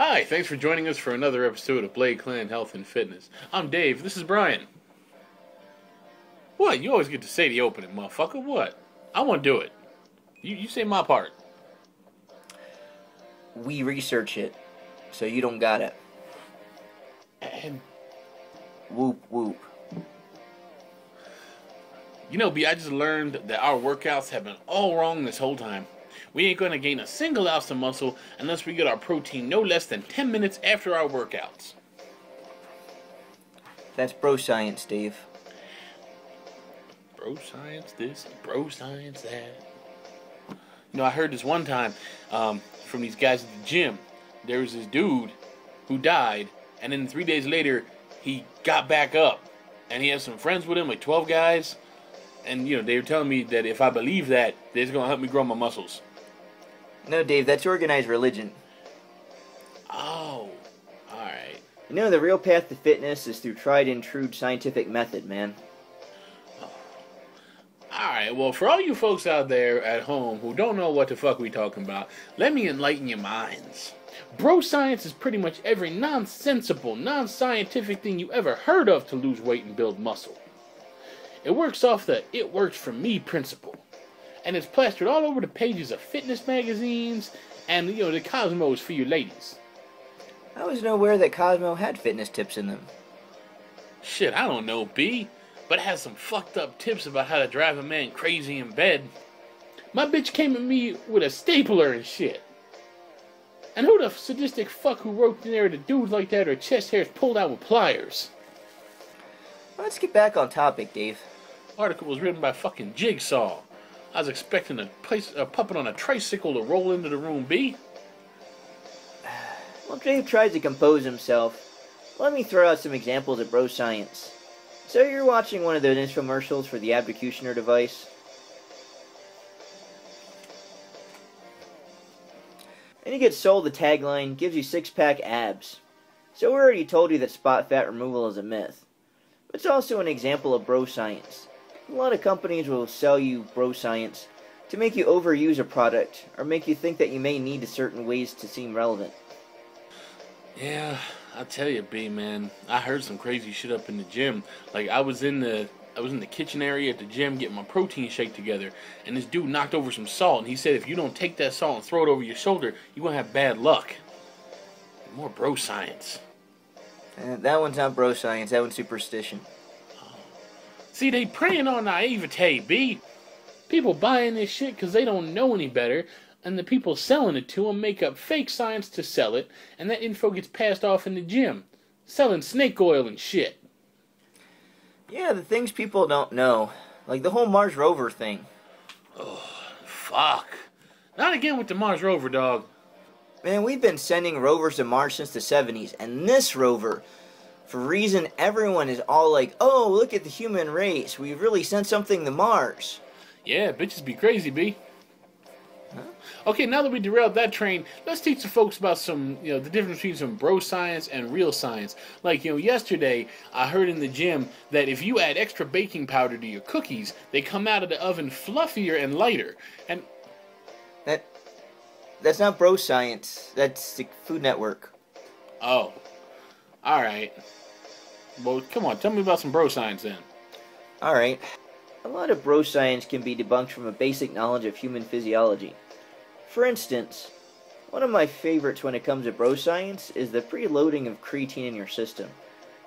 Hi, thanks for joining us for another episode of Blade Clan Health and Fitness. I'm Dave, this is Brian. What? You always get to say the opening, motherfucker. What? I want to do it. You say my part. We research it, so you don't got it. And, Whoop whoop. you know, B, I just learned that our workouts have been all wrong this whole time. We ain't going to gain a single ounce of muscle unless we get our protein no less than 10 minutes after our workouts. That's bro science, Dave. Bro science this, bro science that. You know, I heard this one time from these guys at the gym. There was this dude who died, and then 3 days later, he got back up. And he had some friends with him, like 12 guys. And, you know, they were telling me that if I believe that, they're going to help me grow my muscles. No, Dave, that's organized religion. Oh, alright. You know, the real path to fitness is through tried and true scientific method, man. Alright, well, for all you folks out there at home who don't know what the fuck we talking about, let me enlighten your minds. Bro science is pretty much every nonsensical, non-scientific thing you ever heard of to lose weight and build muscle. It works off the "it works for me" principle. And it's plastered all over the pages of fitness magazines and, you know, the Cosmos for you ladies. I wasn't aware that Cosmo had fitness tips in them. Shit, I don't know, B. But it has some fucked up tips about how to drive a man crazy in bed. My bitch came at me with a stapler and shit. And who the sadistic fuck who wrote in there that dudes like that are chest hairs pulled out with pliers? Well, let's get back on topic, Dave. Article was written by fucking Jigsaw. I was expecting a puppet on a tricycle to roll into the room, B. Well, Dave tries to compose himself. Let me throw out some examples of bro science. So you're watching one of those infomercials for the abducutioner device. And you get sold the tagline, gives you six-pack abs. So we already told you that spot fat removal is a myth. But it's also an example of bro science. A lot of companies will sell you bro science to make you overuse a product or make you think that you may need certain ways to seem relevant. Yeah, I tell you, B, man, I heard some crazy shit up in the gym. Like, I was in the kitchen area at the gym getting my protein shake together, and this dude knocked over some salt, and he said if you don't take that salt and throw it over your shoulder, you're gonna have bad luck. More bro science. That one's not bro science, that one's superstition. See, they preying on naivete, B. People buying this shit because they don't know any better, and the people selling it to them make up fake science to sell it, and that info gets passed off in the gym. Selling snake oil and shit. Yeah, the things people don't know. Like the whole Mars rover thing. Oh, fuck. Not again with the Mars rover, dog. Man, we've been sending rovers to Mars since the 70s, and this rover, for a reason everyone is all like, oh, look at the human race, we've really sent something to Mars. Yeah, bitches be crazy, B. Huh? Okay, now that we derailed that train, let's teach the folks about some, you know, the difference between some bro science and real science. Like, you know, yesterday, I heard in the gym that if you add extra baking powder to your cookies, they come out of the oven fluffier and lighter. And That's not bro science, that's the Food Network. oh, alright. Well, come on, tell me about some bro science then. Alright. A lot of bro science can be debunked from a basic knowledge of human physiology. For instance, one of my favorites when it comes to bro science is the preloading of creatine in your system.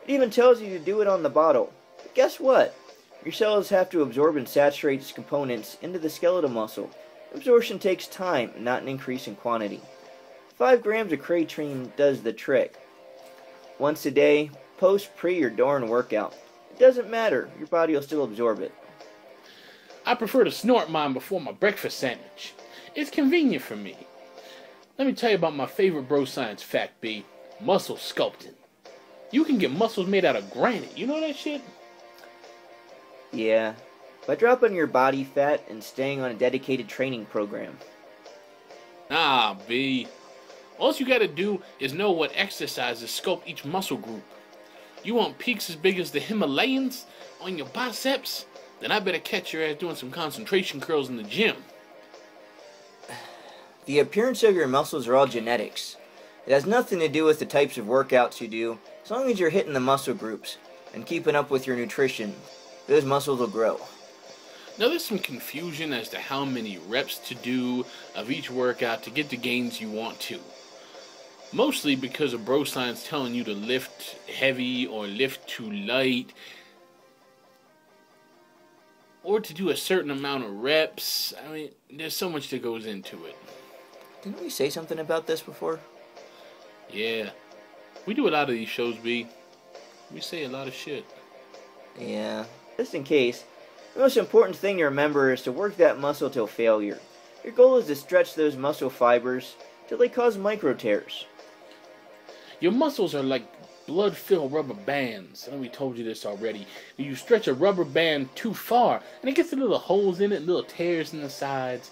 It even tells you to do it on the bottle. But guess what? Your cells have to absorb and saturate its components into the skeletal muscle. Absorption takes time, not an increase in quantity. 5 grams of creatine does the trick. Once a day, post, pre, or during workout. It doesn't matter, your body will still absorb it. I prefer to snort mine before my breakfast sandwich. It's convenient for me. Let me tell you about my favorite bro science fact, B. Muscle sculpting. You can get muscles made out of granite. You know that shit? Yeah, by dropping your body fat and staying on a dedicated training program. Nah, B. All you gotta do is know what exercises sculpt each muscle group. You want peaks as big as the Himalayas on your biceps? Then I better catch your ass doing some concentration curls in the gym. The appearance of your muscles are all genetics. It has nothing to do with the types of workouts you do. As long as you're hitting the muscle groups and keeping up with your nutrition, those muscles will grow. Now there's some confusion as to how many reps to do of each workout to get the gains you want to. Mostly because of bro science telling you to lift heavy or lift too light, or to do a certain amount of reps. I mean, there's so much that goes into it. Didn't we say something about this before? Yeah. We do a lot of these shows, B. We say a lot of shit. Yeah. Just in case, the most important thing to remember is to work that muscle till failure. Your goal is to stretch those muscle fibers till they cause micro tears. Your muscles are like blood-filled rubber bands. I know we told you this already. You stretch a rubber band too far, and it gets the little holes in it, little tears in the sides.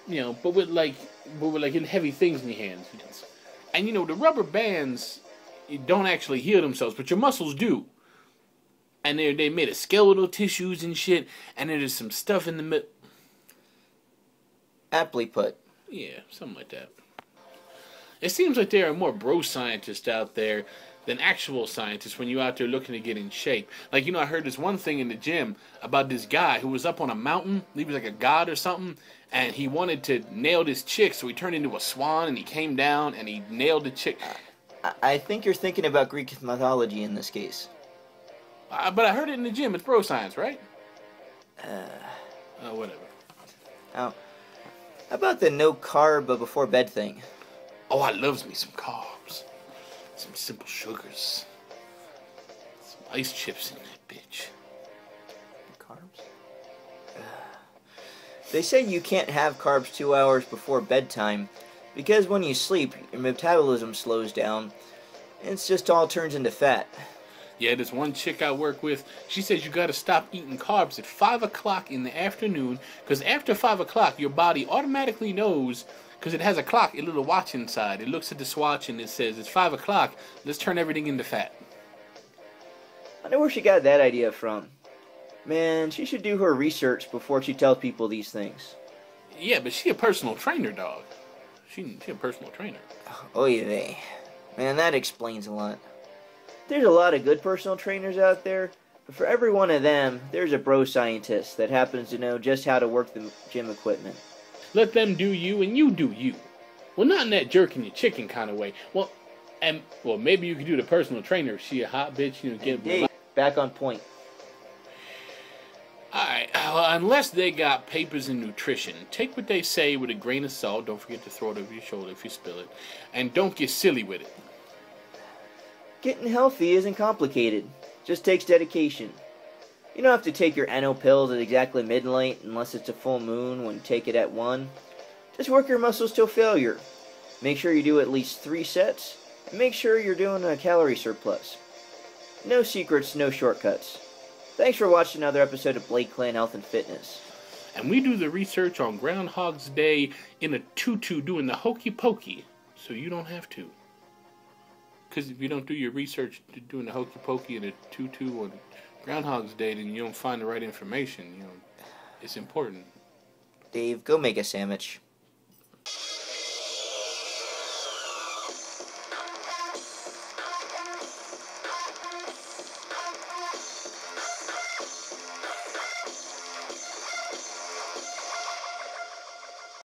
You know, but with heavy things in your hands. And you know, the rubber bands don't actually heal themselves, but your muscles do. And they're made of skeletal tissues and shit, and there's some stuff in the middle. Aptly put. Yeah, something like that. It seems like there are more bro scientists out there than actual scientists when you're out there looking to get in shape. Like, you know, I heard this one thing in the gym about this guy who was up on a mountain. He was like a god or something, and he wanted to nail this chick, so he turned into a swan, and he came down, and he nailed the chick. I think you're thinking about Greek mythology in this case. But I heard it in the gym. It's bro science, right? Whatever. How about the no carb before bed thing? Oh, I loves me some carbs. Some simple sugars. Some ice chips in that bitch. Carbs? They say you can't have carbs 2 hours before bedtime because when you sleep, your metabolism slows down and it's just all turns into fat. Yeah, this one chick I work with, she says you gotta stop eating carbs at 5 o'clock in the afternoon, because after 5 o'clock, your body automatically knows, because it has a clock, a little watch inside. It looks at the swatch and it says, it's 5 o'clock, let's turn everything into fat. I know where she got that idea from. Man, she should do her research before she tells people these things. Yeah, but she a personal trainer, dog. She a personal trainer. Oh, yeah. Man, that explains a lot. There's a lot of good personal trainers out there, but for every one of them, there's a bro scientist that happens to know just how to work the gym equipment. Let them do you, and you do you. Well, not in that jerking your chicken kind of way. Well, maybe you could do the personal trainer if she a hot bitch, you know, get Dave, back on point. Alright, well, unless they got papers in nutrition, take what they say with a grain of salt. Don't forget to throw it over your shoulder if you spill it. And don't get silly with it. Getting healthy isn't complicated. Just takes dedication. You don't have to take your NO pills at exactly midnight unless it's a full moon when you take it at 1. Just work your muscles till failure. Make sure you do at least 3 sets. And make sure you're doing a calorie surplus. No secrets, no shortcuts. Thanks for watching another episode of Blade Clan Health and Fitness. And we do the research on Groundhog's Day in a tutu doing the hokey pokey, so you don't have to. Because if you don't do your research doing the hokey pokey in a tutu on Groundhog's Day, then you don't find the right information. You know, it's important. Dave, go make a sandwich.